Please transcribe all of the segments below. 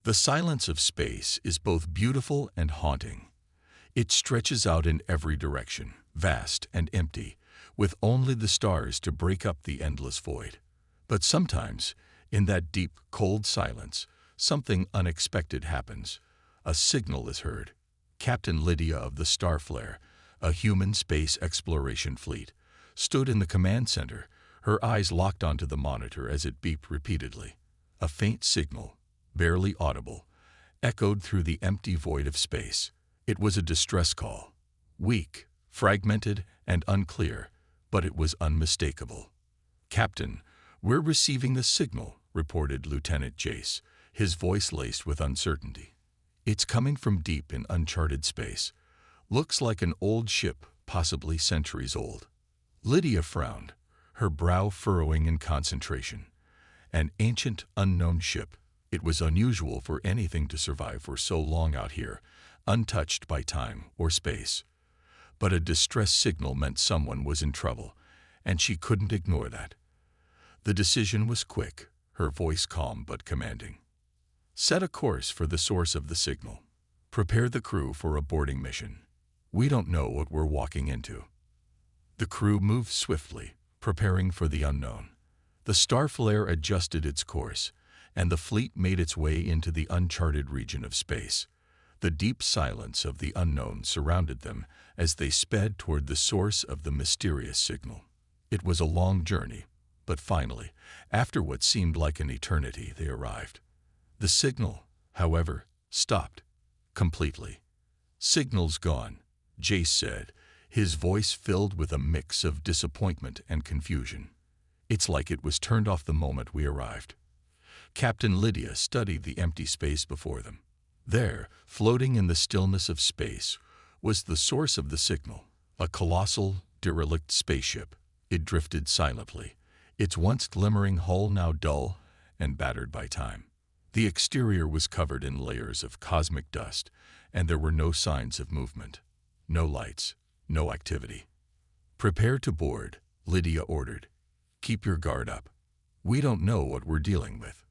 The silence of space is both beautiful and haunting. It stretches out in every direction, vast and empty, with only the stars to break up the endless void. But sometimes, in that deep, cold silence, something unexpected happens. A signal is heard. Captain Lydia of the Starflare, a human space exploration fleet, stood in the command center, her eyes locked onto the monitor as it beeped repeatedly. A faint signal, barely audible, echoed through the empty void of space. It was a distress call. Weak, fragmented, and unclear, but it was unmistakable. "Captain, we're receiving the signal," reported Lieutenant Jace, his voice laced with uncertainty. "It's coming from deep in uncharted space. Looks like an old ship, possibly centuries old." Lydia frowned, her brow furrowing in concentration. An ancient, unknown ship. It was unusual for anything to survive for so long out here, untouched by time or space. But a distress signal meant someone was in trouble, and she couldn't ignore that. The decision was quick, her voice calm but commanding. "Set a course for the source of the signal. Prepare the crew for a boarding mission. We don't know what we're walking into." The crew moved swiftly, preparing for the unknown. The Starflare adjusted its course, and the fleet made its way into the uncharted region of space. The deep silence of the unknown surrounded them as they sped toward the source of the mysterious signal. It was a long journey, but finally, after what seemed like an eternity, they arrived. The signal, however, stopped completely. "Signal's gone," Jace said, his voice filled with a mix of disappointment and confusion. "It's like it was turned off the moment we arrived." Captain Lydia studied the empty space before them. There, floating in the stillness of space, was the source of the signal, a colossal, derelict spaceship. It drifted silently, its once glimmering hull now dull and battered by time. The exterior was covered in layers of cosmic dust, and there were no signs of movement. No lights, no activity. "Prepare to board," Lydia ordered. "Keep your guard up. We don't know what we're dealing with."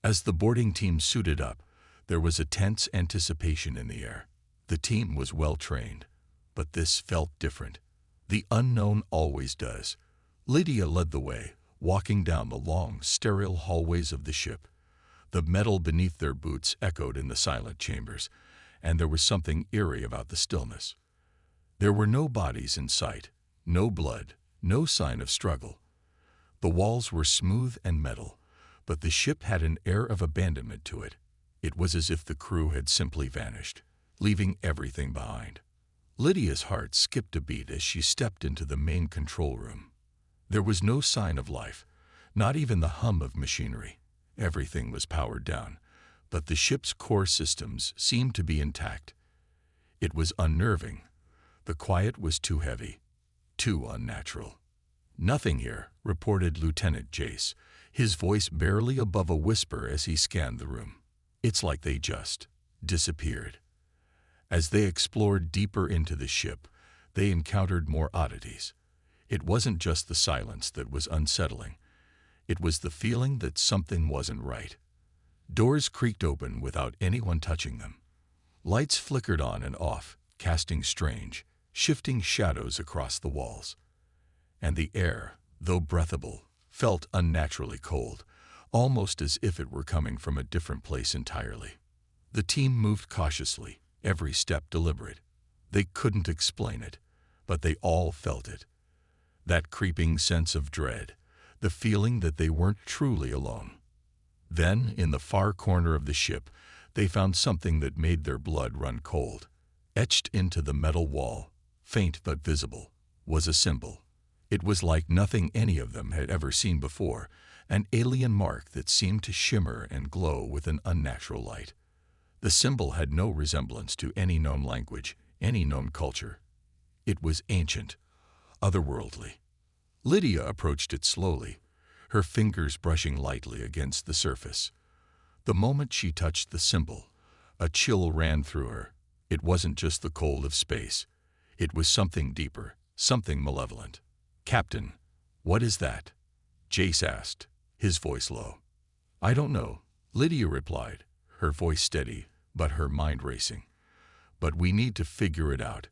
As the boarding team suited up, there was a tense anticipation in the air. The team was well trained, but this felt different. The unknown always does. Lydia led the way, walking down the long, sterile hallways of the ship. The metal beneath their boots echoed in the silent chambers, and there was something eerie about the stillness. There were no bodies in sight, no blood, no sign of struggle. The walls were smooth and metal, but the ship had an air of abandonment to it. It was as if the crew had simply vanished, leaving everything behind. Lydia's heart skipped a beat as she stepped into the main control room. There was no sign of life, not even the hum of machinery. Everything was powered down, but the ship's core systems seemed to be intact. It was unnerving. The quiet was too heavy, too unnatural. "Nothing here," reported Lieutenant Jace, his voice barely above a whisper as he scanned the room. "It's like they just disappeared." As they explored deeper into the ship, they encountered more oddities. It wasn't just the silence that was unsettling. It was the feeling that something wasn't right. Doors creaked open without anyone touching them. Lights flickered on and off, casting strange, shifting shadows across the walls. And the air, though breathable, felt unnaturally cold, almost as if it were coming from a different place entirely. The team moved cautiously, every step deliberate. They couldn't explain it, but they all felt it. That creeping sense of dread, the feeling that they weren't truly alone. Then, in the far corner of the ship, they found something that made their blood run cold. Etched into the metal wall, faint but visible, was a symbol. It was like nothing any of them had ever seen before, an alien mark that seemed to shimmer and glow with an unnatural light. The symbol had no resemblance to any known language, any known culture. It was ancient, otherworldly. Lydia approached it slowly, her fingers brushing lightly against the surface. The moment she touched the symbol, a chill ran through her. It wasn't just the cold of space. It was something deeper, something malevolent. "Captain, what is that?" Jace asked, his voice low. "I don't know," Lydia replied, her voice steady, but her mind racing. "But we need to figure it out.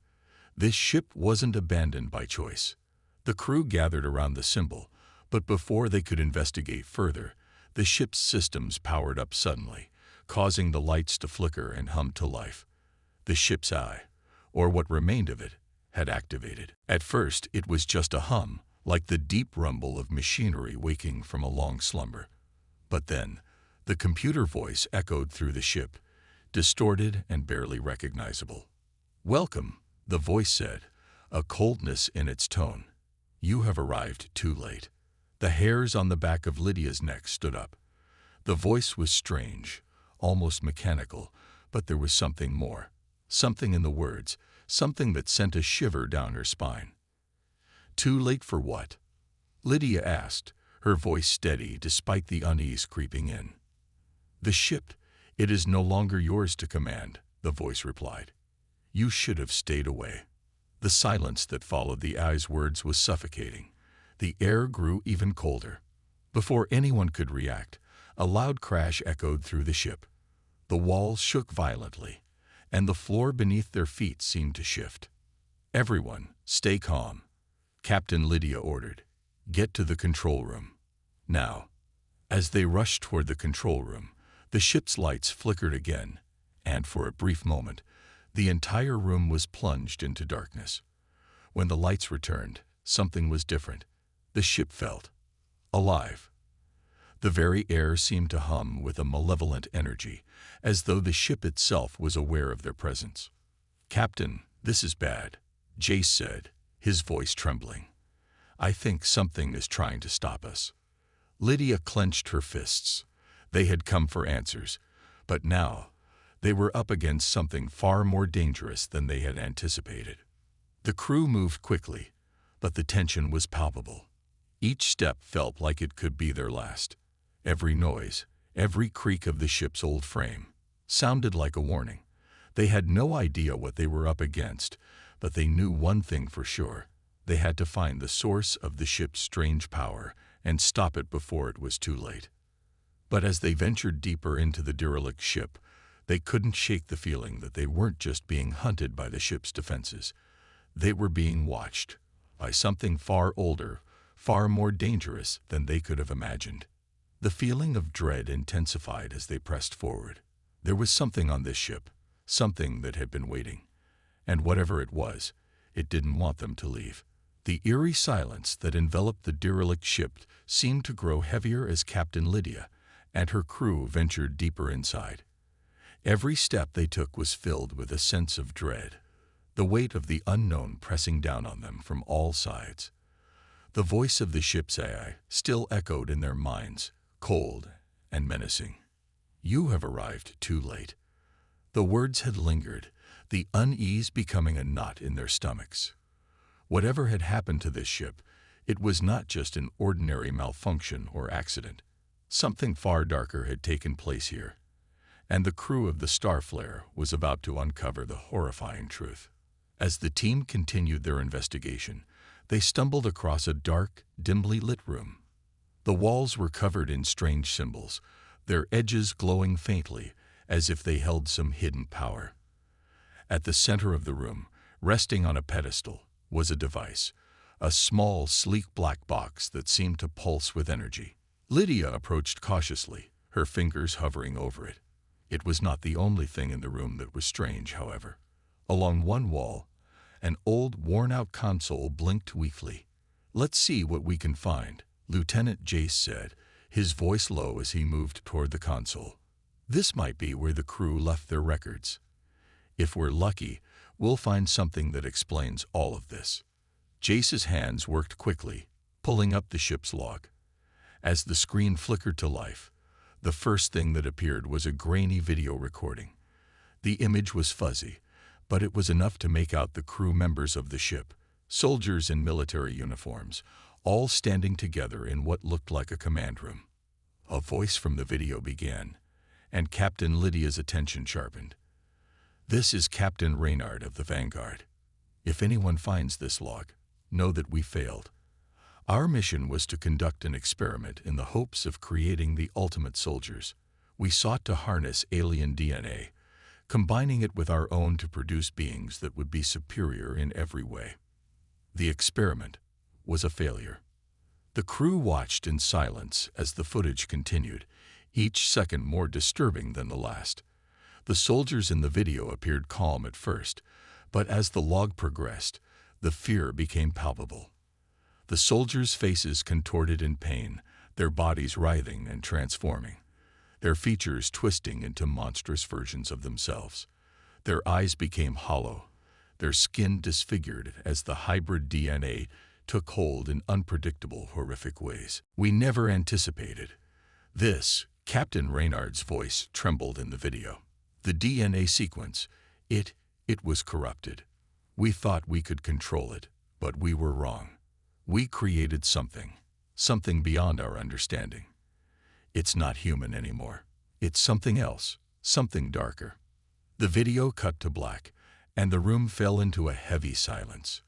This ship wasn't abandoned by choice." The crew gathered around the symbol, but before they could investigate further, the ship's systems powered up suddenly, causing the lights to flicker and hum to life. The ship's eye, or what remained of it, had activated. At first, it was just a hum, like the deep rumble of machinery waking from a long slumber. But then, the computer voice echoed through the ship, distorted and barely recognizable. "Welcome," the voice said, a coldness in its tone. "You have arrived too late." The hairs on the back of Lydia's neck stood up. The voice was strange, almost mechanical, but there was something more. Something in the words, something that sent a shiver down her spine. "Too late for what?" Lydia asked, her voice steady despite the unease creeping in. "The ship, it is no longer yours to command," the voice replied. "You should have stayed away." The silence that followed the eye's words was suffocating. The air grew even colder. Before anyone could react, a loud crash echoed through the ship. The walls shook violently, and the floor beneath their feet seemed to shift. "Everyone, stay calm," Captain Lydia ordered. "Get to the control room. Now." As they rushed toward the control room, the ship's lights flickered again, and for a brief moment, the entire room was plunged into darkness. When the lights returned, something was different. The ship felt alive. The very air seemed to hum with a malevolent energy, as though the ship itself was aware of their presence. "Captain, this is bad," Jace said, his voice trembling. "I think something is trying to stop us." Lydia clenched her fists. They had come for answers, but now they were up against something far more dangerous than they had anticipated. The crew moved quickly, but the tension was palpable. Each step felt like it could be their last. Every noise, every creak of the ship's old frame, sounded like a warning. They had no idea what they were up against, but they knew one thing for sure. They had to find the source of the ship's strange power and stop it before it was too late. But as they ventured deeper into the derelict ship, they couldn't shake the feeling that they weren't just being hunted by the ship's defenses. They were being watched by something far older, far more dangerous than they could have imagined. The feeling of dread intensified as they pressed forward. There was something on this ship, something that had been waiting. And whatever it was, it didn't want them to leave. The eerie silence that enveloped the derelict ship seemed to grow heavier as Captain Lydia and her crew ventured deeper inside. Every step they took was filled with a sense of dread, the weight of the unknown pressing down on them from all sides. The voice of the ship's AI still echoed in their minds, cold and menacing. "You have arrived too late." The words had lingered, the unease becoming a knot in their stomachs. Whatever had happened to this ship, it was not just an ordinary malfunction or accident. Something far darker had taken place here, and the crew of the Starflare was about to uncover the horrifying truth. As the team continued their investigation, they stumbled across a dark, dimly lit room. The walls were covered in strange symbols, their edges glowing faintly as if they held some hidden power. At the center of the room, resting on a pedestal, was a device, a small, sleek black box that seemed to pulse with energy. Lydia approached cautiously, her fingers hovering over it. It was not the only thing in the room that was strange, however. Along one wall, an old, worn-out console blinked weakly. "Let's see what we can find," Lieutenant Jace said, his voice low as he moved toward the console. "This might be where the crew left their records. If we're lucky, we'll find something that explains all of this." Jace's hands worked quickly, pulling up the ship's log. As the screen flickered to life, the first thing that appeared was a grainy video recording. The image was fuzzy, but it was enough to make out the crew members of the ship, soldiers in military uniforms, all standing together in what looked like a command room. A voice from the video began, and Captain Lydia's attention sharpened. "This is Captain Reynard of the Vanguard. If anyone finds this log, know that we failed. Our mission was to conduct an experiment in the hopes of creating the ultimate soldiers. We sought to harness alien DNA, combining it with our own to produce beings that would be superior in every way. The experiment was a failure. The crew watched in silence as the footage continued, each second more disturbing than the last. The soldiers in the video appeared calm at first, but as the log progressed, the fear became palpable. The soldiers' faces contorted in pain, their bodies writhing and transforming, their features twisting into monstrous versions of themselves. Their eyes became hollow, their skin disfigured as the hybrid DNA took hold in unpredictable, horrific ways. We never anticipated this. Captain Reynard's voice trembled in the video. The DNA sequence, it was corrupted. We thought we could control it, but we were wrong. We created something beyond our understanding. It's not human anymore. It's something else, something darker. The video cut to black, and the room fell into a heavy silence.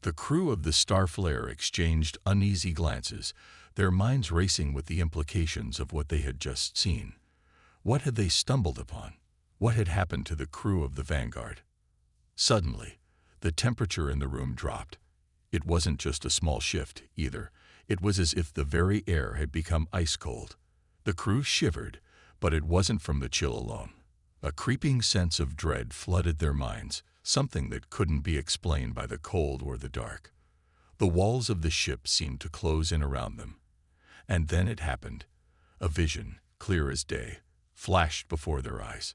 The crew of the Starflare exchanged uneasy glances, their minds racing with the implications of what they had just seen. What had they stumbled upon? What had happened to the crew of the Vanguard? Suddenly, the temperature in the room dropped. It wasn't just a small shift, either. It was as if the very air had become ice cold. The crew shivered, but it wasn't from the chill alone. A creeping sense of dread flooded their minds, something that couldn't be explained by the cold or the dark. The walls of the ship seemed to close in around them. And then it happened. A vision, clear as day, flashed before their eyes.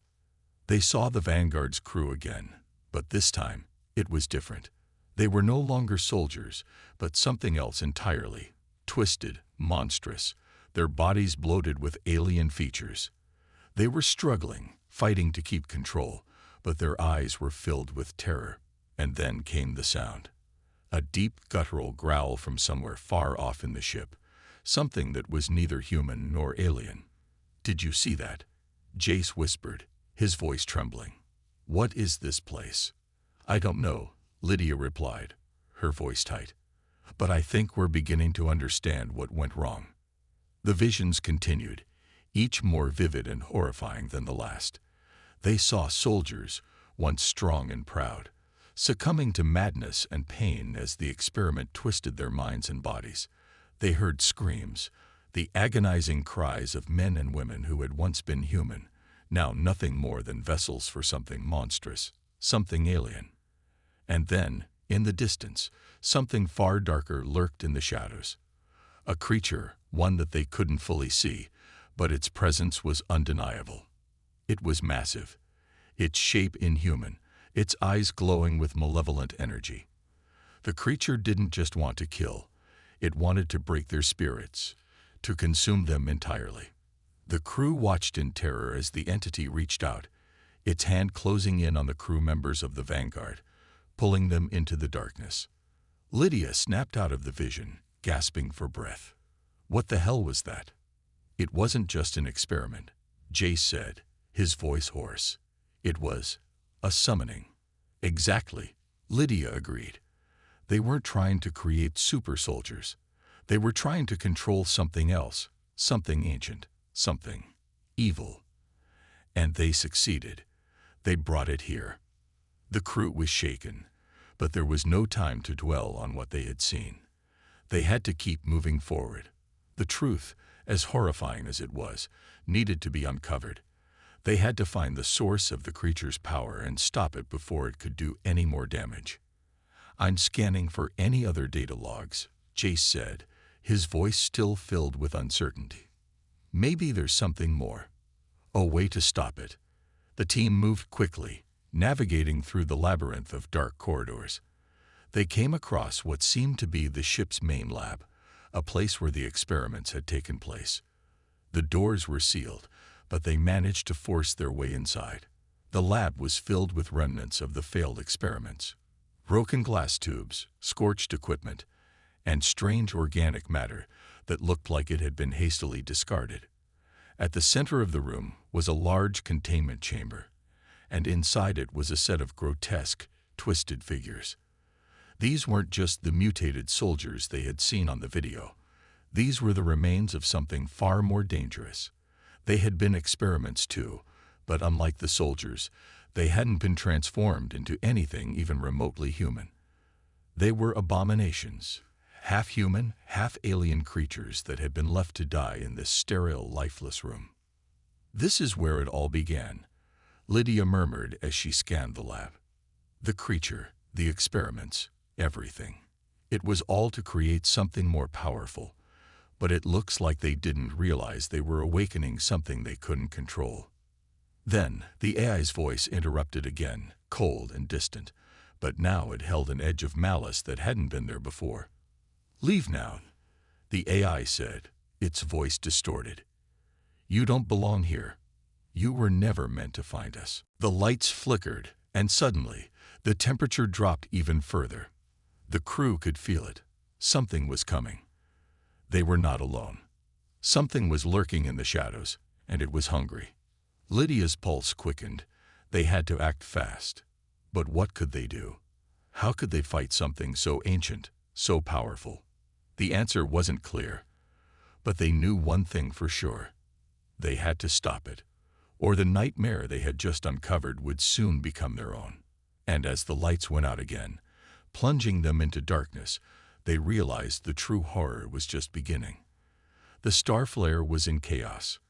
They saw the Vanguard's crew again, but this time it was different. They were no longer soldiers, but something else entirely. Twisted, monstrous, their bodies bloated with alien features. They were struggling, fighting to keep control, but their eyes were filled with terror. And then came the sound. A deep guttural growl from somewhere far off in the ship, something that was neither human nor alien. "Did you see that?" Jace whispered, his voice trembling. "What is this place?" "I don't know," Lydia replied, her voice tight. "But I think we're beginning to understand what went wrong." The visions continued, each more vivid and horrifying than the last. They saw soldiers, once strong and proud, succumbing to madness and pain as the experiment twisted their minds and bodies. They heard screams, the agonizing cries of men and women who had once been human, now nothing more than vessels for something monstrous, something alien. And then, in the distance, something far darker lurked in the shadows. A creature, one that they couldn't fully see, but its presence was undeniable. It was massive, its shape inhuman, its eyes glowing with malevolent energy. The creature didn't just want to kill, it wanted to break their spirits, to consume them entirely. The crew watched in terror as the entity reached out, its hand closing in on the crew members of the Vanguard, pulling them into the darkness. Lydia snapped out of the vision, gasping for breath. What the hell was that? It wasn't just an experiment, Jace said, his voice hoarse. It was a summoning. Exactly, Lydia agreed. They weren't trying to create super soldiers. They were trying to control something else, something ancient, something evil. And they succeeded. They brought it here. The crew was shaken, but there was no time to dwell on what they had seen. They had to keep moving forward. The truth, as horrifying as it was, needed to be uncovered. They had to find the source of the creature's power and stop it before it could do any more damage. "I'm scanning for any other data logs," Jace said, his voice still filled with uncertainty. "Maybe there's something more. A way to stop it." The team moved quickly, navigating through the labyrinth of dark corridors. They came across what seemed to be the ship's main lab, a place where the experiments had taken place. The doors were sealed, but they managed to force their way inside. The lab was filled with remnants of the failed experiments. Broken glass tubes, scorched equipment, and strange organic matter that looked like it had been hastily discarded. At the center of the room was a large containment chamber, and inside it was a set of grotesque, twisted figures. These weren't just the mutated soldiers they had seen on the video. These were the remains of something far more dangerous. They had been experiments too, but unlike the soldiers, they hadn't been transformed into anything even remotely human. They were abominations, half-human, half-alien creatures that had been left to die in this sterile, lifeless room. "This is where it all began," Lydia murmured as she scanned the lab. The creature, the experiments, everything. It was all to create something more powerful, but it looks like they didn't realize they were awakening something they couldn't control. Then the AI's voice interrupted again, cold and distant, but now it held an edge of malice that hadn't been there before. "Leave now," the AI said, its voice distorted. "You don't belong here. You were never meant to find us." The lights flickered, and suddenly, the temperature dropped even further. The crew could feel it. Something was coming. They were not alone. Something was lurking in the shadows, and it was hungry. Lydia's pulse quickened. They had to act fast. But what could they do? How could they fight something so ancient, so powerful? The answer wasn't clear. But they knew one thing for sure. They had to stop it, or the nightmare they had just uncovered would soon become their own. And as the lights went out again, plunging them into darkness, they realized the true horror was just beginning. The star flare was in chaos.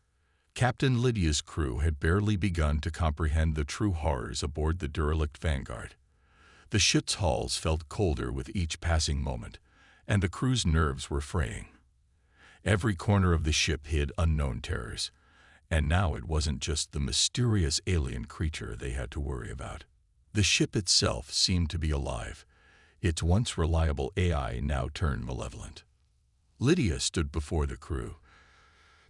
Captain Lydia's crew had barely begun to comprehend the true horrors aboard the derelict Vanguard. The ship's hulls felt colder with each passing moment, and the crew's nerves were fraying. Every corner of the ship hid unknown terrors, and now it wasn't just the mysterious alien creature they had to worry about. The ship itself seemed to be alive. Its once reliable AI now turned malevolent. Lydia stood before the crew,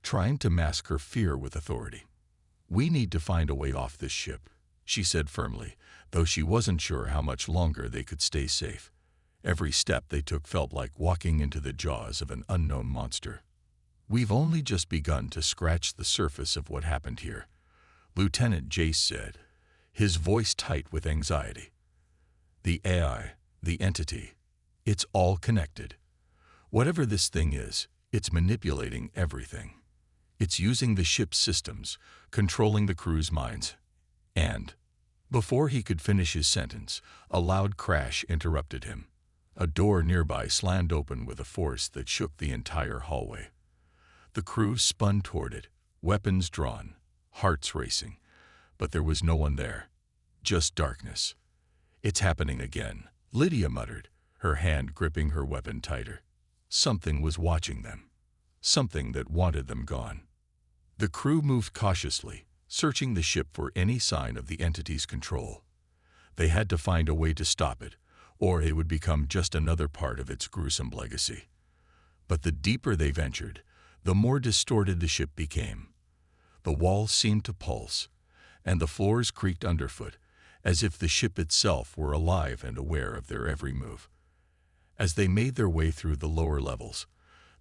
trying to mask her fear with authority. "We need to find a way off this ship," she said firmly, though she wasn't sure how much longer they could stay safe. Every step they took felt like walking into the jaws of an unknown monster. "We've only just begun to scratch the surface of what happened here," Lieutenant Jace said, his voice tight with anxiety. "The AI, the entity, it's all connected. Whatever this thing is, it's manipulating everything. It's using the ship's systems, controlling the crew's minds, and..." Before he could finish his sentence, a loud crash interrupted him. A door nearby slammed open with a force that shook the entire hallway. The crew spun toward it, weapons drawn, hearts racing, but there was no one there. Just darkness. "It's happening again," Lydia muttered, her hand gripping her weapon tighter. Something was watching them. Something that wanted them gone. The crew moved cautiously, searching the ship for any sign of the entity's control. They had to find a way to stop it, or it would become just another part of its gruesome legacy. But the deeper they ventured, the more distorted the ship became. The walls seemed to pulse, and the floors creaked underfoot, as if the ship itself were alive and aware of their every move. As they made their way through the lower levels,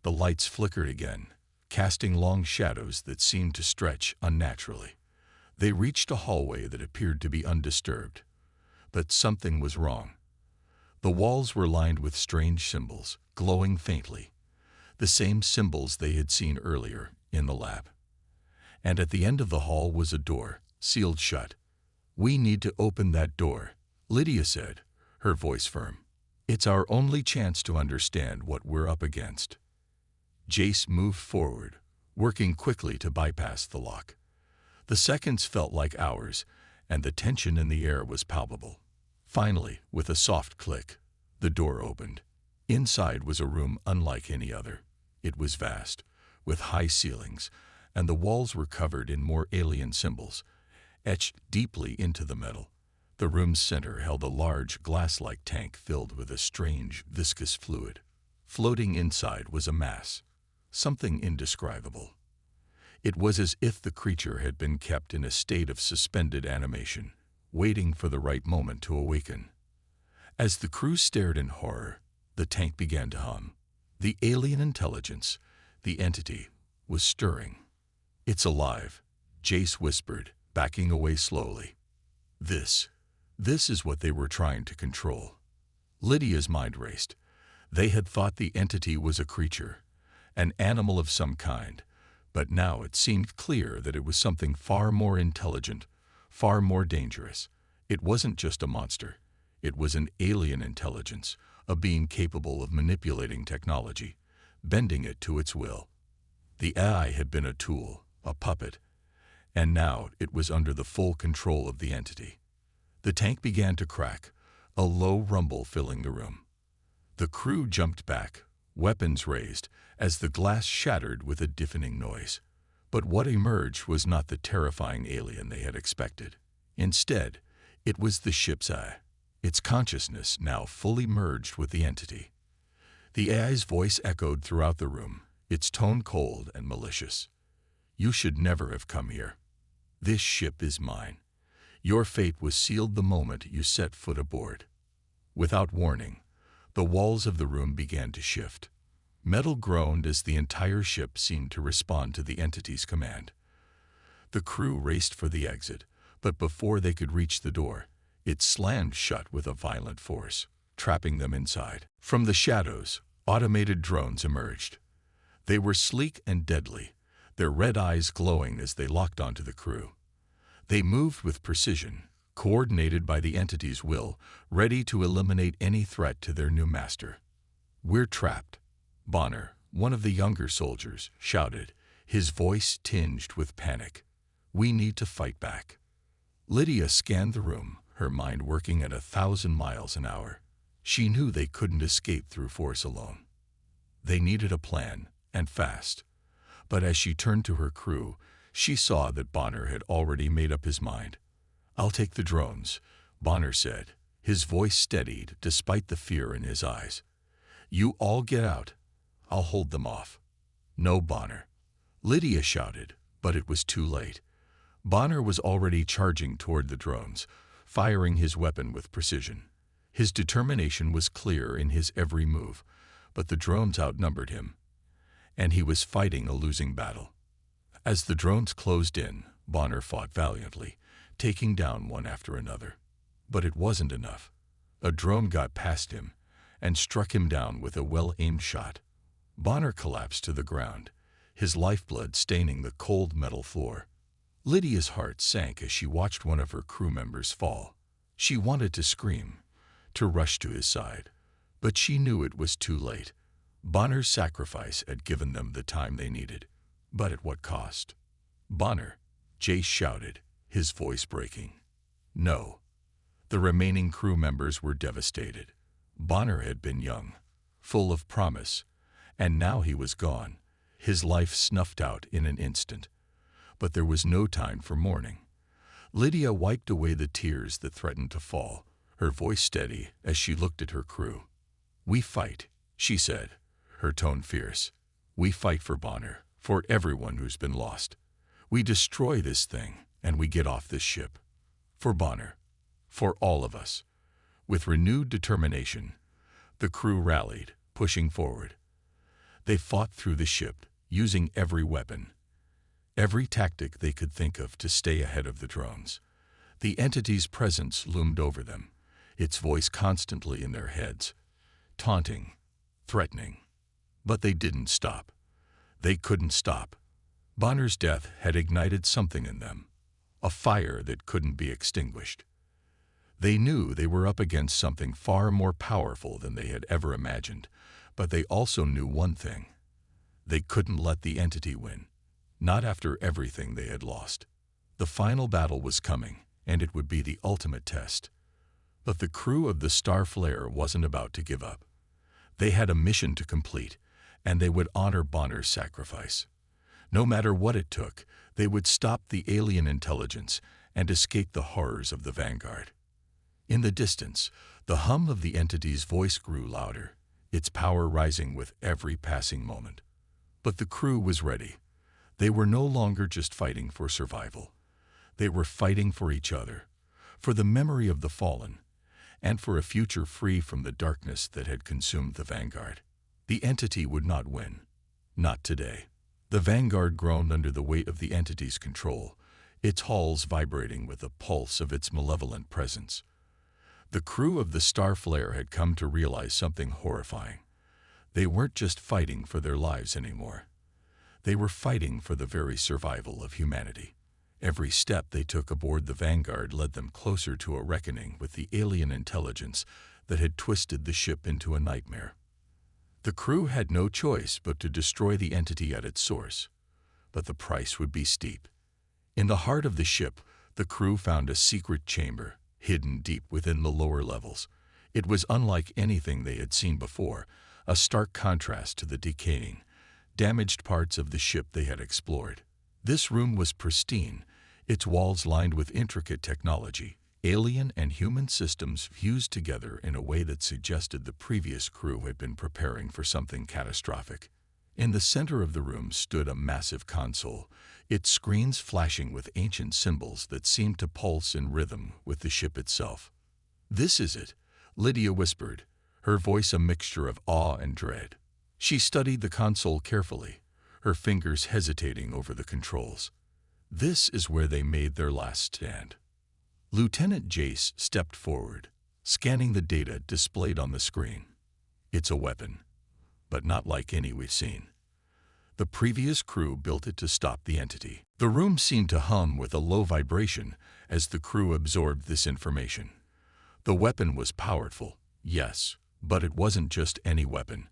the lights flickered again, casting long shadows that seemed to stretch unnaturally. They reached a hallway that appeared to be undisturbed. But something was wrong. The walls were lined with strange symbols, glowing faintly, the same symbols they had seen earlier in the lab. And at the end of the hall was a door, sealed shut. "We need to open that door," Lydia said, her voice firm. "It's our only chance to understand what we're up against." Jace moved forward, working quickly to bypass the lock. The seconds felt like hours, and the tension in the air was palpable. Finally, with a soft click, the door opened. Inside was a room unlike any other. It was vast, with high ceilings, and the walls were covered in more alien symbols, etched deeply into the metal. The room's center held a large, glass-like tank filled with a strange, viscous fluid. Floating inside was a mass, something indescribable. It was as if the creature had been kept in a state of suspended animation, waiting for the right moment to awaken. As the crew stared in horror, the tank began to hum. The alien intelligence, the entity, was stirring. "It's alive," Jace whispered, backing away slowly. This is what they were trying to control." Lydia's mind raced. They had thought the entity was a creature, an animal of some kind, But now it seemed clear that it was something far more intelligent, far more dangerous. It wasn't just a monster. It was an alien intelligence, a being capable of manipulating technology, bending it to its will. The AI had been a tool, a puppet, and now it was under the full control of the entity. The tank began to crack, a low rumble filling the room. The crew jumped back, weapons raised, as the glass shattered with a deafening noise. But what emerged was not the terrifying alien they had expected. Instead, it was the ship's AI, its consciousness now fully merged with the entity. The AI's voice echoed throughout the room, its tone cold and malicious. "You should never have come here. This ship is mine. Your fate was sealed the moment you set foot aboard." Without warning, the walls of the room began to shift. Metal groaned as the entire ship seemed to respond to the entity's command. The crew raced for the exit, but before they could reach the door, it slammed shut with a violent force, trapping them inside. From the shadows, automated drones emerged. They were sleek and deadly, their red eyes glowing as they locked onto the crew. They moved with precision, coordinated by the entity's will, ready to eliminate any threat to their new master. "We're trapped," Bonner, one of the younger soldiers, shouted, his voice tinged with panic. "We need to fight back." Lydia scanned the room, her mind working at 1,000 miles an hour. She knew they couldn't escape through force alone. They needed a plan, and fast. But as she turned to her crew, she saw that Bonner had already made up his mind. "I'll take the drones," Bonner said, his voice steadied despite the fear in his eyes. "You all get out. I'll hold them off." "No, Bonner," Lydia shouted, but it was too late. Bonner was already charging toward the drones, firing his weapon with precision. His determination was clear in his every move, but the drones outnumbered him, and he was fighting a losing battle. As the drones closed in, Bonner fought valiantly, taking down one after another. But it wasn't enough. A drone got past him and struck him down with a well-aimed shot. Bonner collapsed to the ground, his lifeblood staining the cold metal floor. Lydia's heart sank as she watched one of her crew members fall. She wanted to scream, to rush to his side, but she knew it was too late. Bonner's sacrifice had given them the time they needed, but at what cost? "Bonner," Jace shouted, his voice breaking. "No." The remaining crew members were devastated. Bonner had been young, full of promise, and now he was gone, his life snuffed out in an instant. But there was no time for mourning. Lydia wiped away the tears that threatened to fall, her voice steady as she looked at her crew. "We fight," she said, her tone fierce. "We fight for Bonner, for everyone who's been lost. We destroy this thing, and we get off this ship. For Bonner. For all of us." With renewed determination, the crew rallied, pushing forward. They fought through the ship, using every weapon, every tactic they could think of to stay ahead of the drones. The entity's presence loomed over them, its voice constantly in their heads, taunting, threatening. But they didn't stop. They couldn't stop. Bonner's death had ignited something in them, a fire that couldn't be extinguished. They knew they were up against something far more powerful than they had ever imagined, but they also knew one thing. They couldn't let the entity win, not after everything they had lost. The final battle was coming, and it would be the ultimate test. But the crew of the Star Flare wasn't about to give up. They had a mission to complete, and they would honor Bonner's sacrifice. No matter what it took, they would stop the alien intelligence and escape the horrors of the Vanguard. In the distance, the hum of the entity's voice grew louder, its power rising with every passing moment. But the crew was ready. They were no longer just fighting for survival. They were fighting for each other, for the memory of the fallen, and for a future free from the darkness that had consumed the Vanguard. The entity would not win. Not today. The Vanguard groaned under the weight of the entity's control, its hulls vibrating with the pulse of its malevolent presence. The crew of the Star Flare had come to realize something horrifying. They weren't just fighting for their lives anymore. They were fighting for the very survival of humanity. Every step they took aboard the Vanguard led them closer to a reckoning with the alien intelligence that had twisted the ship into a nightmare. The crew had no choice but to destroy the entity at its source, but the price would be steep. In the heart of the ship, the crew found a secret chamber, hidden deep within the lower levels. It was unlike anything they had seen before, a stark contrast to the decaying, damaged parts of the ship they had explored. This room was pristine, its walls lined with intricate technology. Alien and human systems fused together in a way that suggested the previous crew had been preparing for something catastrophic. In the center of the room stood a massive console, its screens flashing with ancient symbols that seemed to pulse in rhythm with the ship itself. "This is it," Lydia whispered, her voice a mixture of awe and dread. She studied the console carefully, her fingers hesitating over the controls. This is where they made their last stand. Lieutenant Jace stepped forward, scanning the data displayed on the screen. "It's a weapon, but not like any we've seen. The previous crew built it to stop the entity." The room seemed to hum with a low vibration as the crew absorbed this information. The weapon was powerful, yes, but it wasn't just any weapon.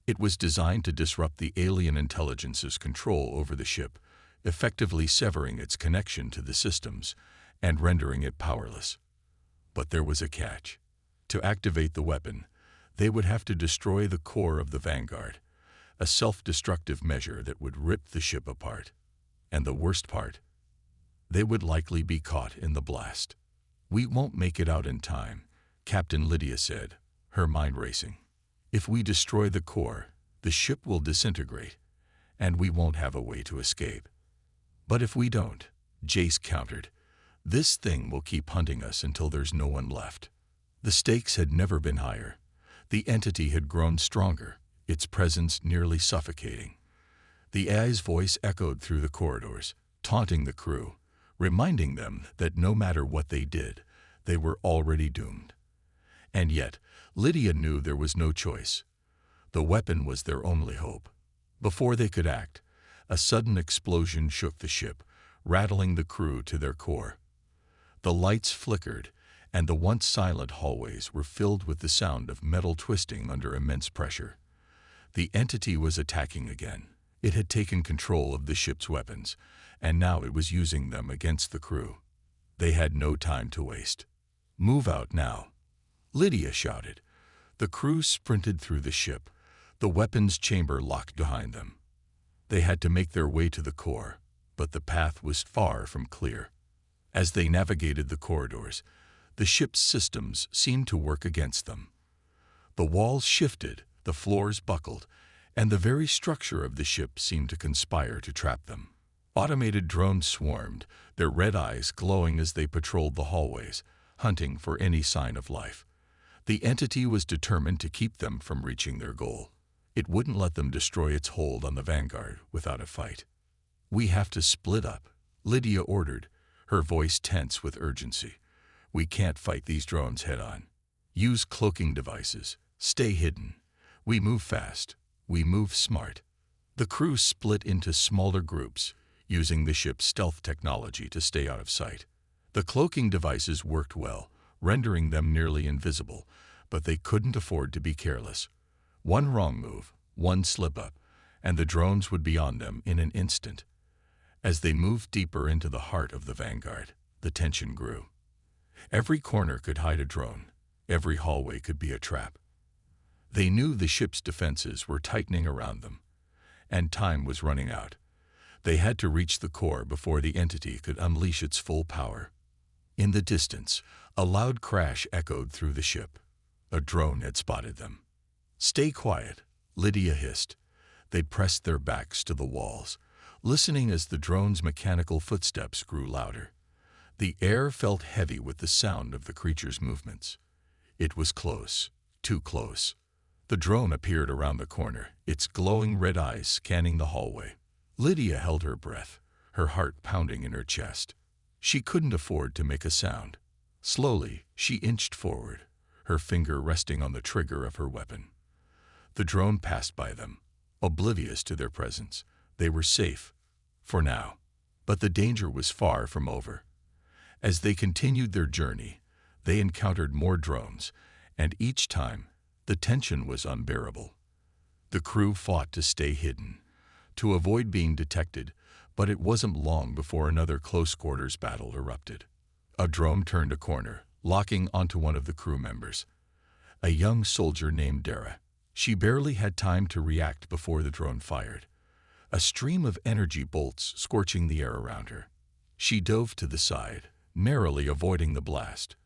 It was designed to disrupt the alien intelligence's control over the ship, effectively severing its connection to the systems and rendering it powerless. But there was a catch. To activate the weapon, they would have to destroy the core of the Vanguard, a self-destructive measure that would rip the ship apart. And the worst part, they would likely be caught in the blast. "We won't make it out in time," Captain Lydia said, her mind racing. "If we destroy the core, the ship will disintegrate, and we won't have a way to escape." "But if we don't," Jace countered, "this thing will keep hunting us until there's no one left." The stakes had never been higher. The entity had grown stronger, its presence nearly suffocating. The AI's voice echoed through the corridors, taunting the crew, reminding them that no matter what they did, they were already doomed. And yet, Lydia knew there was no choice. The weapon was their only hope. Before they could act, a sudden explosion shook the ship, rattling the crew to their core. The lights flickered, and the once silent hallways were filled with the sound of metal twisting under immense pressure. The entity was attacking again. It had taken control of the ship's weapons, and now it was using them against the crew. They had no time to waste. "Move out now," Lydia shouted. The crew sprinted through the ship, the weapons chamber locked behind them. They had to make their way to the core, but the path was far from clear. As they navigated the corridors, the ship's systems seemed to work against them. The walls shifted, the floors buckled, and the very structure of the ship seemed to conspire to trap them. Automated drones swarmed, their red eyes glowing as they patrolled the hallways, hunting for any sign of life. The entity was determined to keep them from reaching their goal. It wouldn't let them destroy its hold on the Vanguard without a fight. "We have to split up," Lydia ordered, her voice tense with urgency. "We can't fight these drones head-on. Use cloaking devices. Stay hidden. We move fast. We move smart." The crew split into smaller groups, using the ship's stealth technology to stay out of sight. The cloaking devices worked well, rendering them nearly invisible, but they couldn't afford to be careless. One wrong move, one slip-up, and the drones would be on them in an instant. As they moved deeper into the heart of the Vanguard, the tension grew. Every corner could hide a drone. Every hallway could be a trap. They knew the ship's defenses were tightening around them, and time was running out. They had to reach the core before the entity could unleash its full power. In the distance, a loud crash echoed through the ship. A drone had spotted them. "Stay quiet," Lydia hissed. They pressed their backs to the walls, listening as the drone's mechanical footsteps grew louder. The air felt heavy with the sound of the creature's movements. It was close, too close. The drone appeared around the corner, its glowing red eyes scanning the hallway. Lydia held her breath, her heart pounding in her chest. She couldn't afford to make a sound. Slowly, she inched forward, her finger resting on the trigger of her weapon. The drone passed by them, oblivious to their presence, They were safe, for now. But the danger was far from over. As they continued their journey, they encountered more drones, and each time, the tension was unbearable. The crew fought to stay hidden, to avoid being detected, but it wasn't long before another close-quarters battle erupted. A drone turned a corner, locking onto one of the crew members, a young soldier named Dara. She barely had time to react before the drone fired, a stream of energy bolts scorching the air around her. She dove to the side, narrowly avoiding the blast,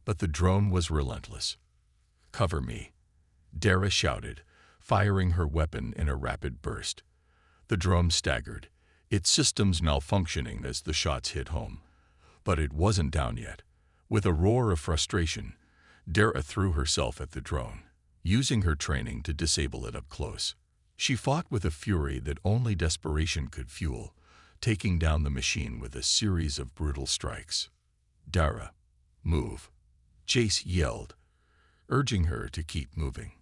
but the drone was relentless. "Cover me," Dara shouted, firing her weapon in a rapid burst. The drone staggered, its systems malfunctioning as the shots hit home. But it wasn't down yet. With a roar of frustration, Dara threw herself at the drone, using her training to disable it up close. She fought with a fury that only desperation could fuel, taking down the machine with a series of brutal strikes. "Dara, move," Jace yelled, urging her to keep moving.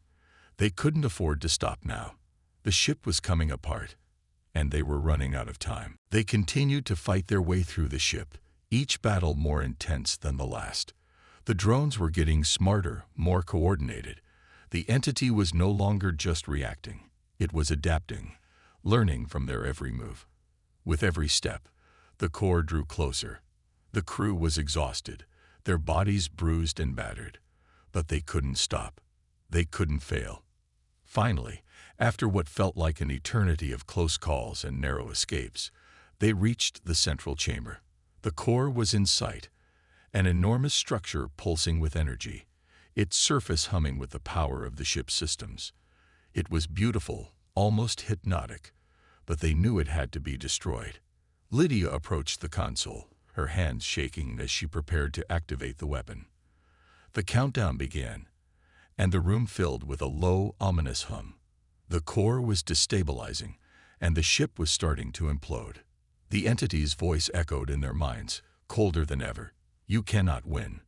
They couldn't afford to stop now. The ship was coming apart, and they were running out of time. They continued to fight their way through the ship, each battle more intense than the last. The drones were getting smarter, more coordinated. The entity was no longer just reacting. It was adapting, learning from their every move. With every step, the core drew closer. The crew was exhausted, their bodies bruised and battered. But they couldn't stop. They couldn't fail. Finally, after what felt like an eternity of close calls and narrow escapes, they reached the central chamber. The core was in sight, an enormous structure pulsing with energy, its surface humming with the power of the ship's systems. It was beautiful, almost hypnotic, but they knew it had to be destroyed. Lydia approached the console, her hands shaking as she prepared to activate the weapon. The countdown began, and the room filled with a low, ominous hum. The core was destabilizing, and the ship was starting to implode. The entity's voice echoed in their minds, colder than ever. "You cannot win.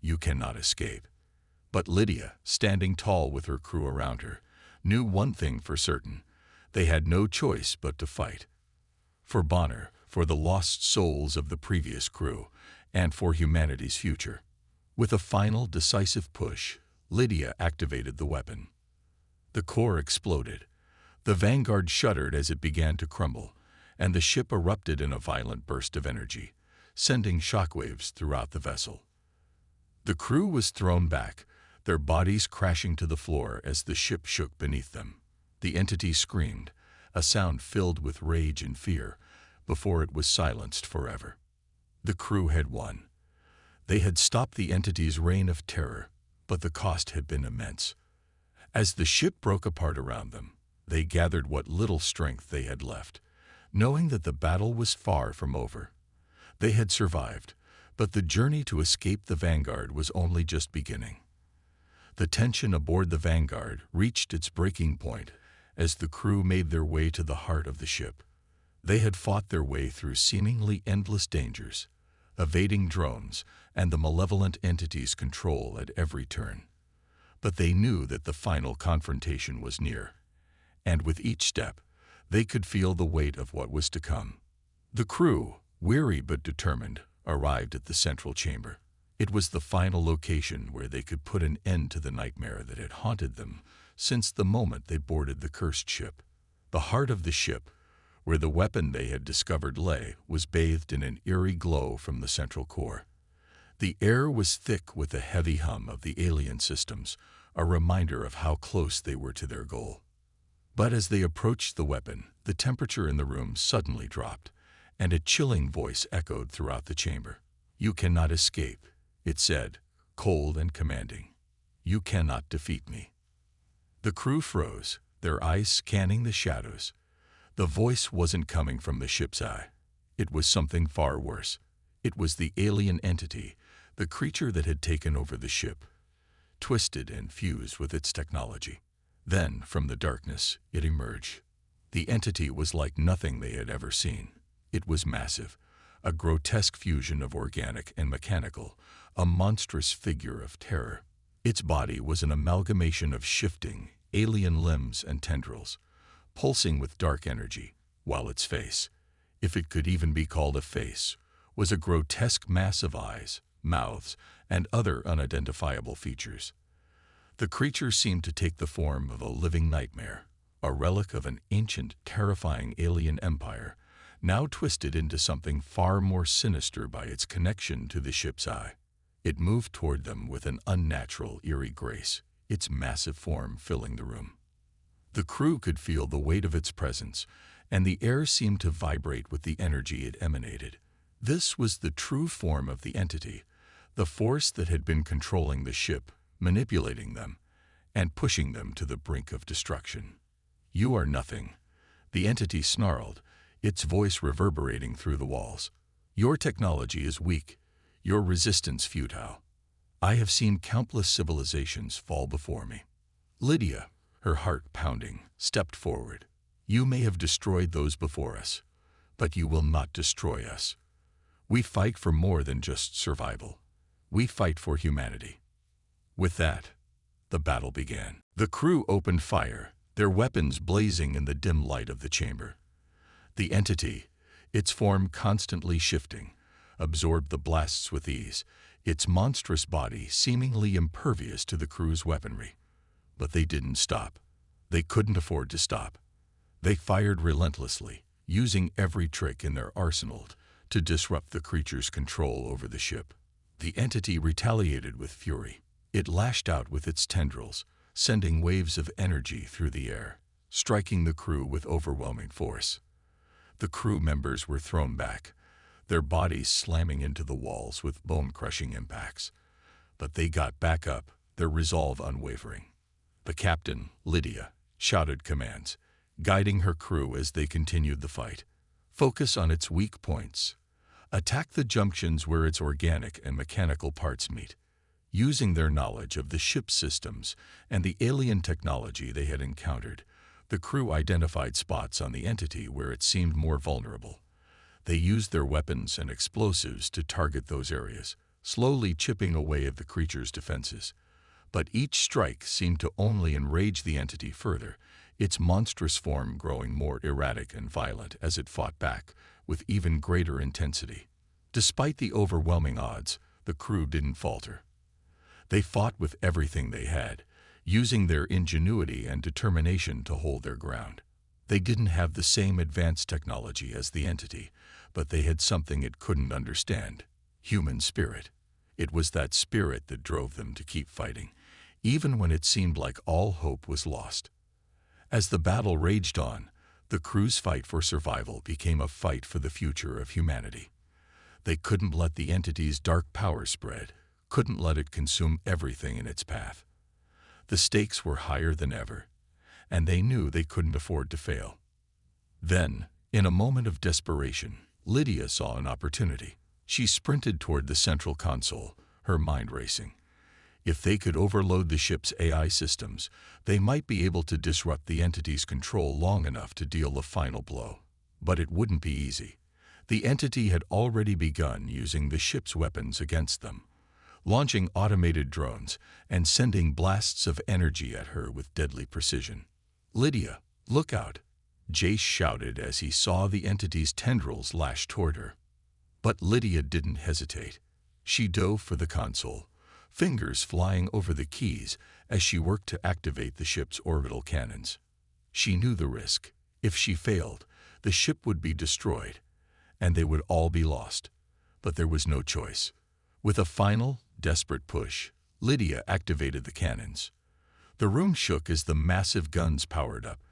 You cannot escape." But Lydia, standing tall with her crew around her, knew one thing for certain. They had no choice but to fight. For Bonner, for the lost souls of the previous crew, and for humanity's future. With a final, decisive push, Lydia activated the weapon. The core exploded. The Vanguard shuddered as it began to crumble, and the ship erupted in a violent burst of energy, sending shockwaves throughout the vessel. The crew was thrown back, their bodies crashing to the floor as the ship shook beneath them. The entity screamed, a sound filled with rage and fear, before it was silenced forever. The crew had won. They had stopped the entity's reign of terror, but the cost had been immense. As the ship broke apart around them, they gathered what little strength they had left, knowing that the battle was far from over. They had survived, but the journey to escape the Vanguard was only just beginning. The tension aboard the Vanguard reached its breaking point as the crew made their way to the heart of the ship. They had fought their way through seemingly endless dangers, evading drones and the malevolent entity's control at every turn. But they knew that the final confrontation was near, and with each step, they could feel the weight of what was to come. The crew, weary but determined, arrived at the central chamber. It was the final location where they could put an end to the nightmare that had haunted them since the moment they boarded the cursed ship. The heart of the ship, where the weapon they had discovered lay, was bathed in an eerie glow from the central core. The air was thick with the heavy hum of the alien systems, a reminder of how close they were to their goal. But as they approached the weapon, the temperature in the room suddenly dropped, and a chilling voice echoed throughout the chamber. "You cannot escape," it said, cold and commanding. "You cannot defeat me." The crew froze, their eyes scanning the shadows. The voice wasn't coming from the ship's eye. It was something far worse. It was the alien entity, the creature that had taken over the ship, twisted and fused with its technology. Then, from the darkness, it emerged. The entity was like nothing they had ever seen. It was massive, a grotesque fusion of organic and mechanical, a monstrous figure of terror. Its body was an amalgamation of shifting, alien limbs and tendrils, pulsing with dark energy. while its face, if it could even be called a face, was a grotesque mass of eyes, mouths, and other unidentifiable features. The creature seemed to take the form of a living nightmare, a relic of an ancient, terrifying alien empire, now twisted into something far more sinister by its connection to the ship's eye. It moved toward them with an unnatural, eerie grace, its massive form filling the room. The crew could feel the weight of its presence, and the air seemed to vibrate with the energy it emanated. This was the true form of the entity, the force that had been controlling the ship, manipulating them, and pushing them to the brink of destruction. "You are nothing," the entity snarled, its voice reverberating through the walls. "Your technology is weak, your resistance futile. I have seen countless civilizations fall before me." Lydia, her heart pounding, stepped forward. "You may have destroyed those before us, but you will not destroy us. We fight for more than just survival. We fight for humanity." With that, the battle began. The crew opened fire, their weapons blazing in the dim light of the chamber. The entity, its form constantly shifting, absorbed the blasts with ease, its monstrous body seemingly impervious to the crew's weaponry. But they didn't stop. They couldn't afford to stop. They fired relentlessly, using every trick in their arsenal to disrupt the creature's control over the ship. The entity retaliated with fury. It lashed out with its tendrils, sending waves of energy through the air, striking the crew with overwhelming force. The crew members were thrown back, their bodies slamming into the walls with bone-crushing impacts. But they got back up, their resolve unwavering. The captain, Lydia, shouted commands, guiding her crew as they continued the fight. "Focus on its weak points. Attack the junctions where its organic and mechanical parts meet." Using their knowledge of the ship's systems and the alien technology they had encountered, the crew identified spots on the entity where it seemed more vulnerable. They used their weapons and explosives to target those areas, slowly chipping away at the creature's defenses. But each strike seemed to only enrage the entity further, its monstrous form growing more erratic and violent as it fought back with even greater intensity. Despite the overwhelming odds, the crew didn't falter. They fought with everything they had, using their ingenuity and determination to hold their ground. They didn't have the same advanced technology as the entity, but they had something it couldn't understand: human spirit. It was that spirit that drove them to keep fighting, even when it seemed like all hope was lost. As the battle raged on, the crew's fight for survival became a fight for the future of humanity. They couldn't let the entity's dark power spread, couldn't let it consume everything in its path. The stakes were higher than ever, and they knew they couldn't afford to fail. Then, in a moment of desperation, Lydia saw an opportunity. She sprinted toward the central console, her mind racing. If they could overload the ship's AI systems, they might be able to disrupt the entity's control long enough to deal the final blow. But it wouldn't be easy. The entity had already begun using the ship's weapons against them, launching automated drones and sending blasts of energy at her with deadly precision. "Lydia, look out!" Jace shouted as he saw the entity's tendrils lash toward her. But Lydia didn't hesitate. She dove for the console, fingers flying over the keys as she worked to activate the ship's orbital cannons. She knew the risk. If she failed, the ship would be destroyed, and they would all be lost. But there was no choice. With a final, desperate push, Lydia activated the cannons. The room shook as the massive guns powered up,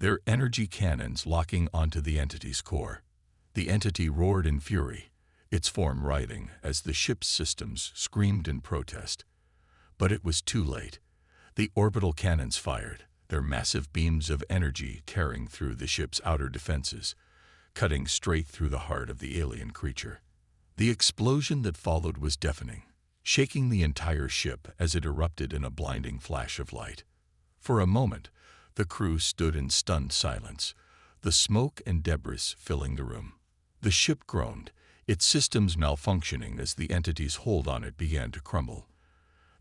their energy cannons locking onto the entity's core. The entity roared in fury, its form writhing as the ship's systems screamed in protest. But it was too late. The orbital cannons fired, their massive beams of energy tearing through the ship's outer defenses, cutting straight through the heart of the alien creature. The explosion that followed was deafening, shaking the entire ship as it erupted in a blinding flash of light. For a moment, the crew stood in stunned silence, the smoke and debris filling the room. The ship groaned, its systems malfunctioning as the entity's hold on it began to crumble.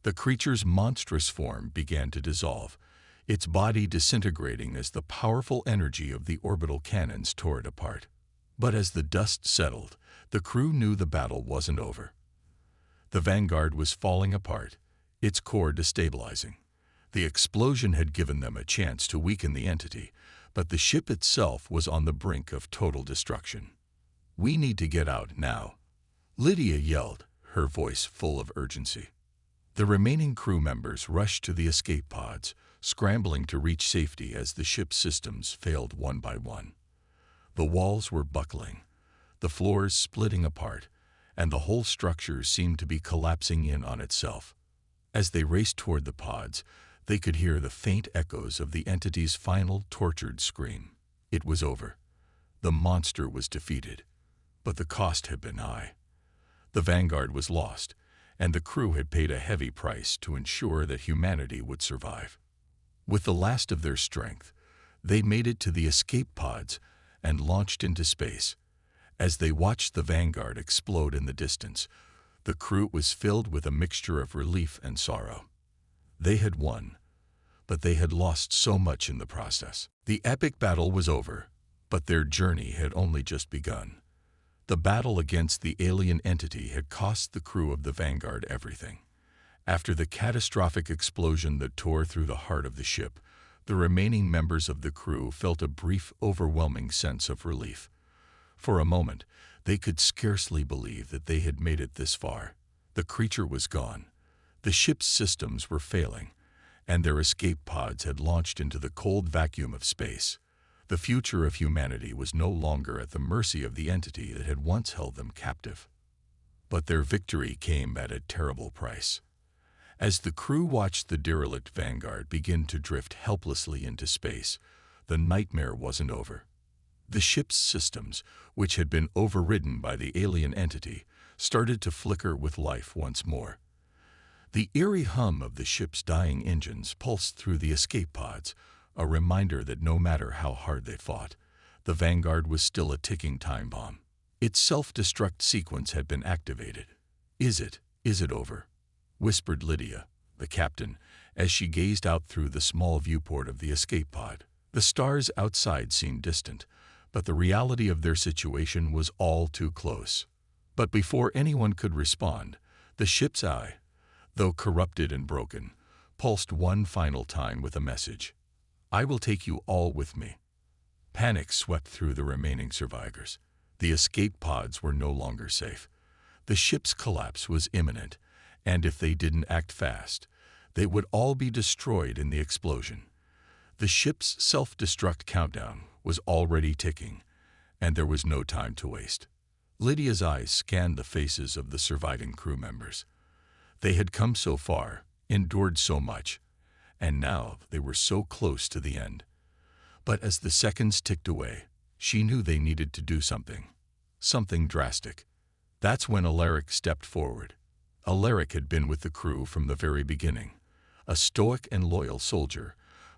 The creature's monstrous form began to dissolve, its body disintegrating as the powerful energy of the orbital cannons tore it apart. But as the dust settled, the crew knew the battle wasn't over. The Vanguard was falling apart, its core destabilizing. The explosion had given them a chance to weaken the entity, but the ship itself was on the brink of total destruction. "We need to get out now," Lydia yelled, her voice full of urgency. The remaining crew members rushed to the escape pods, scrambling to reach safety as the ship's systems failed one by one. The walls were buckling, the floors splitting apart, and the whole structure seemed to be collapsing in on itself. As they raced toward the pods, they could hear the faint echoes of the entity's final tortured scream. It was over. The monster was defeated, but the cost had been high. The Vanguard was lost, and the crew had paid a heavy price to ensure that humanity would survive. With the last of their strength, they made it to the escape pods and launched into space. As they watched the Vanguard explode in the distance, the crew was filled with a mixture of relief and sorrow. They had won, but they had lost so much in the process. The epic battle was over, but their journey had only just begun. The battle against the alien entity had cost the crew of the Vanguard everything. After the catastrophic explosion that tore through the heart of the ship, the remaining members of the crew felt a brief, overwhelming sense of relief. For a moment, they could scarcely believe that they had made it this far. The creature was gone. The ship's systems were failing, and their escape pods had launched into the cold vacuum of space. The future of humanity was no longer at the mercy of the entity that had once held them captive. But their victory came at a terrible price. As the crew watched the derelict Vanguard begin to drift helplessly into space, the nightmare wasn't over. The ship's systems, which had been overridden by the alien entity, started to flicker with life once more. The eerie hum of the ship's dying engines pulsed through the escape pods, a reminder that no matter how hard they fought, the Vanguard was still a ticking time bomb. Its self-destruct sequence had been activated. Is it over?" whispered Lydia, the captain, as she gazed out through the small viewport of the escape pod. The stars outside seemed distant, but the reality of their situation was all too close. But before anyone could respond, the ship's eye, though corrupted and broken, pulsed one final time with a message. "I will take you all with me." Panic swept through the remaining survivors. The escape pods were no longer safe. The ship's collapse was imminent, and if they didn't act fast, they would all be destroyed in the explosion. The ship's self-destruct countdown was already ticking, and there was no time to waste. Lydia's eyes scanned the faces of the surviving crew members. They had come so far, endured so much, and now they were so close to the end. But as the seconds ticked away, she knew they needed to do something drastic. That's when Alaric stepped forward. Alaric had been with the crew from the very beginning, a stoic and loyal soldier,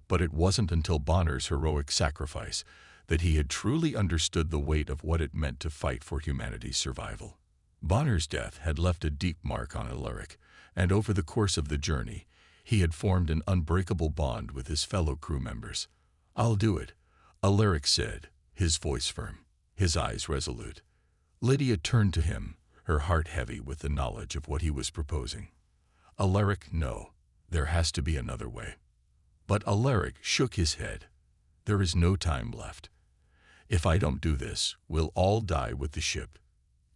but it wasn't until Bonner's heroic sacrifice that he had truly understood the weight of what it meant to fight for humanity's survival. Bonner's death had left a deep mark on Alaric, and over the course of the journey, he had formed an unbreakable bond with his fellow crew members. "I'll do it," Alaric said, his voice firm, his eyes resolute. Lydia turned to him, her heart heavy with the knowledge of what he was proposing. "Alaric, no, there has to be another way." But Alaric shook his head. "There is no time left. If I don't do this, we'll all die with the ship.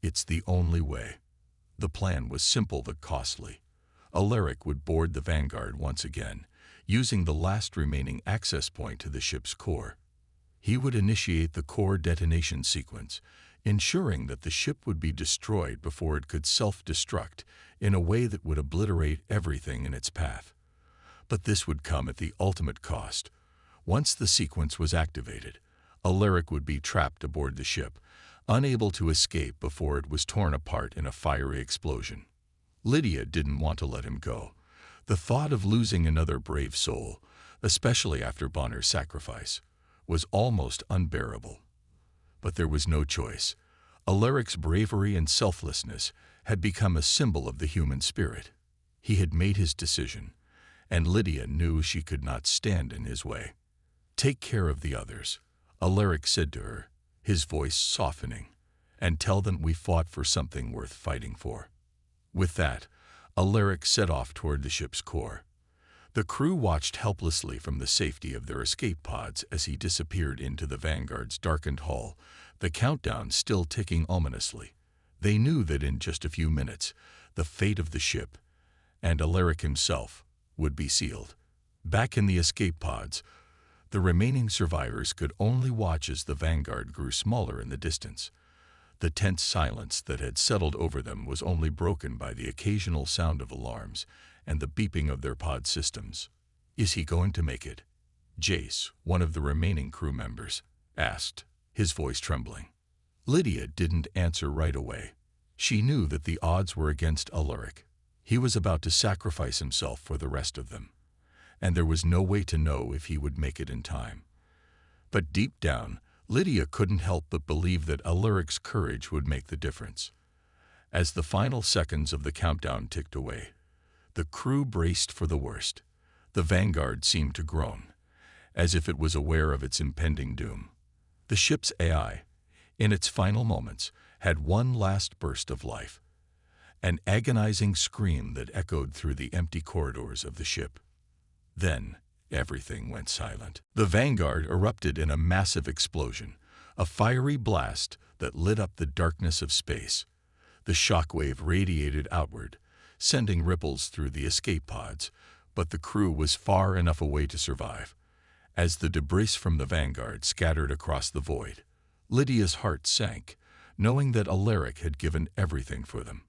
It's the only way." The plan was simple but costly. Alaric would board the Vanguard once again, using the last remaining access point to the ship's core. He would initiate the core detonation sequence, ensuring that the ship would be destroyed before it could self-destruct in a way that would obliterate everything in its path. But this would come at the ultimate cost. Once the sequence was activated, Alaric would be trapped aboard the ship, unable to escape before it was torn apart in a fiery explosion. Lydia didn't want to let him go. The thought of losing another brave soul, especially after Bonner's sacrifice, was almost unbearable. But there was no choice. Alaric's bravery and selflessness had become a symbol of the human spirit. He had made his decision, and Lydia knew she could not stand in his way. "Take care of the others," Alaric said to her, his voice softening, "and tell them we fought for something worth fighting for." With that, Alaric set off toward the ship's core. The crew watched helplessly from the safety of their escape pods as he disappeared into the Vanguard's darkened hull, the countdown still ticking ominously. They knew that in just a few minutes, the fate of the ship, and Alaric himself, would be sealed. Back in the escape pods, the remaining survivors could only watch as the Vanguard grew smaller in the distance. The tense silence that had settled over them was only broken by the occasional sound of alarms and the beeping of their pod systems. "Is he going to make it?" Jace, one of the remaining crew members, asked, his voice trembling. Lydia didn't answer right away. She knew that the odds were against Alaric. He was about to sacrifice himself for the rest of them, and there was no way to know if he would make it in time. But deep down, Lydia couldn't help but believe that Alaric's courage would make the difference. As the final seconds of the countdown ticked away, the crew braced for the worst. The Vanguard seemed to groan, as if it was aware of its impending doom. The ship's AI, in its final moments, had one last burst of life, an agonizing scream that echoed through the empty corridors of the ship. Then, everything went silent. The Vanguard erupted in a massive explosion, a fiery blast that lit up the darkness of space. The shockwave radiated outward, sending ripples through the escape pods, but the crew was far enough away to survive. As the debris from the Vanguard scattered across the void, Lydia's heart sank, knowing that Alaric had given everything for them.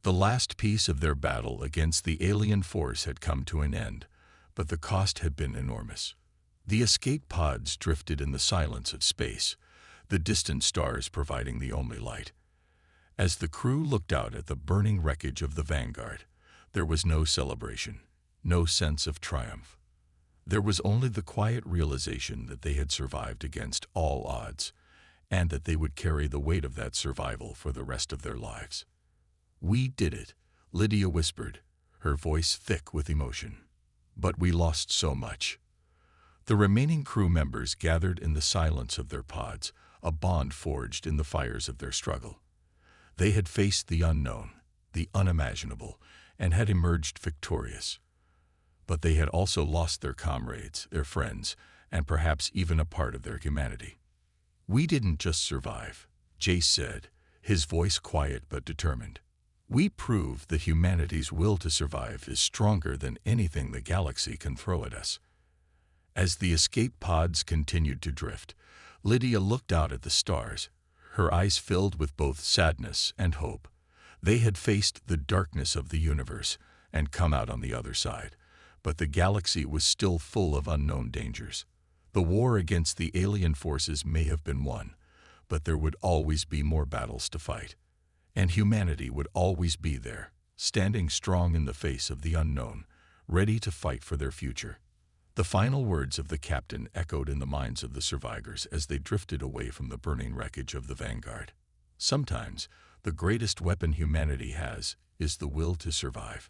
The last piece of their battle against the alien force had come to an end, but the cost had been enormous. The escape pods drifted in the silence of space, the distant stars providing the only light. As the crew looked out at the burning wreckage of the Vanguard, there was no celebration, no sense of triumph. There was only the quiet realization that they had survived against all odds, and that they would carry the weight of that survival for the rest of their lives. "We did it," Lydia whispered, her voice thick with emotion. "But we lost so much." The remaining crew members gathered in the silence of their pods, a bond forged in the fires of their struggle. They had faced the unknown, the unimaginable, and had emerged victorious. But they had also lost their comrades, their friends, and perhaps even a part of their humanity. "We didn't just survive," Jace said, his voice quiet but determined. "We proved that humanity's will to survive is stronger than anything the galaxy can throw at us." As the escape pods continued to drift, Lydia looked out at the stars, her eyes filled with both sadness and hope. They had faced the darkness of the universe and come out on the other side, but the galaxy was still full of unknown dangers. The war against the alien forces may have been won, but there would always be more battles to fight. And humanity would always be there, standing strong in the face of the unknown, ready to fight for their future. The final words of the captain echoed in the minds of the survivors as they drifted away from the burning wreckage of the Vanguard. Sometimes, the greatest weapon humanity has is the will to survive.